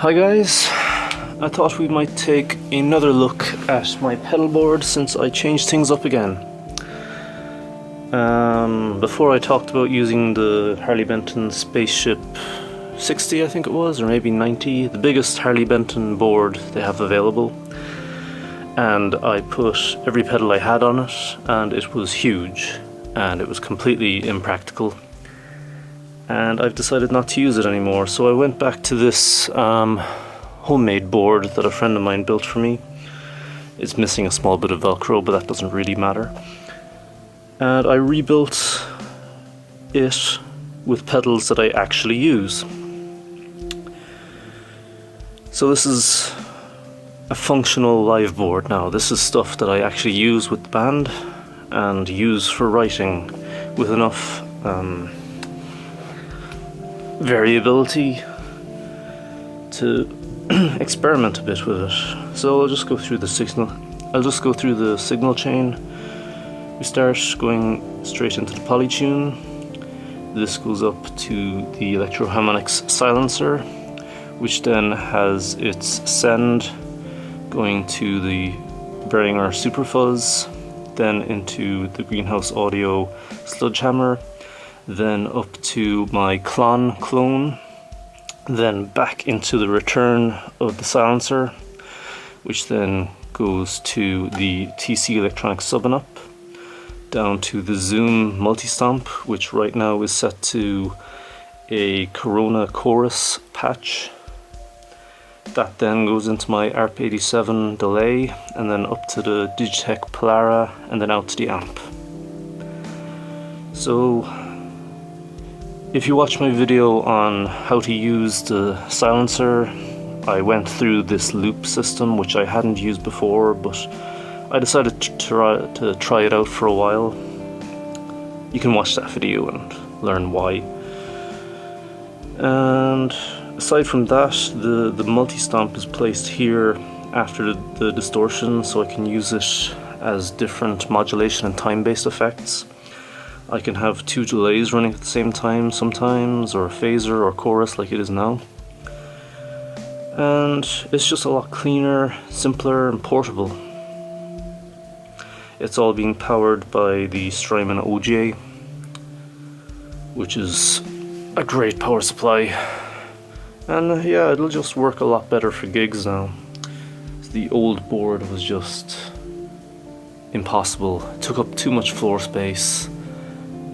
Hi guys, I thought we might take another look at my pedal board since I changed things up again. Before I talked about using the Harley Benton Spaceship 60 I think it was, or maybe 90, the biggest Harley Benton board they have available, and I put every pedal I had on it and it was huge and it was completely impractical. And I've decided not to use it anymore, so I went back to this homemade board that a friend of mine built for me. It's missing a small bit of Velcro, but that doesn't really matter. And I rebuilt it with pedals that I actually use. So this is a functional live board now. This is stuff that I actually use with the band and use for writing with enough variability to experiment a bit with it. So I'll just go through the signal chain. We start going straight into the polytune. This goes up to the electroharmonics silencer, which then has its send going to the Behringer Superfuzz, then into the Greenhouse Audio Sludgehammer, then up to my Klon clone, then back into the return of the silencer, which then goes to the TC Electronics sub-and-up, down to the Zoom multi-stomp, which right now is set to a Corona chorus patch. That then goes into my ARP87 delay, and then up to the Digitech Polara, and then out to the amp. So if you watch my video on how to use the silencer, I went through this loop system which I hadn't used before, but I decided to try it out for a while. You can watch that video and learn why. And aside from that, the multi-stomp is placed here after the distortion, so I can use it as different modulation and time-based effects. I can have two delays running at the same time sometimes, or a phaser or chorus like it is now. And it's just a lot cleaner, simpler and portable. It's all being powered by the Strymon OGA, which is a great power supply. And yeah, it'll just work a lot better for gigs now. The old board was just impossible. It took up too much floor space.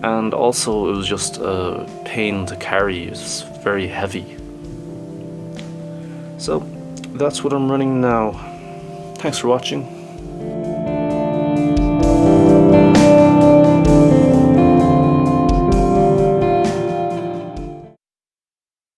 And also it was just a pain to carry. It's very heavy. So that's what I'm running now. Thanks for watching.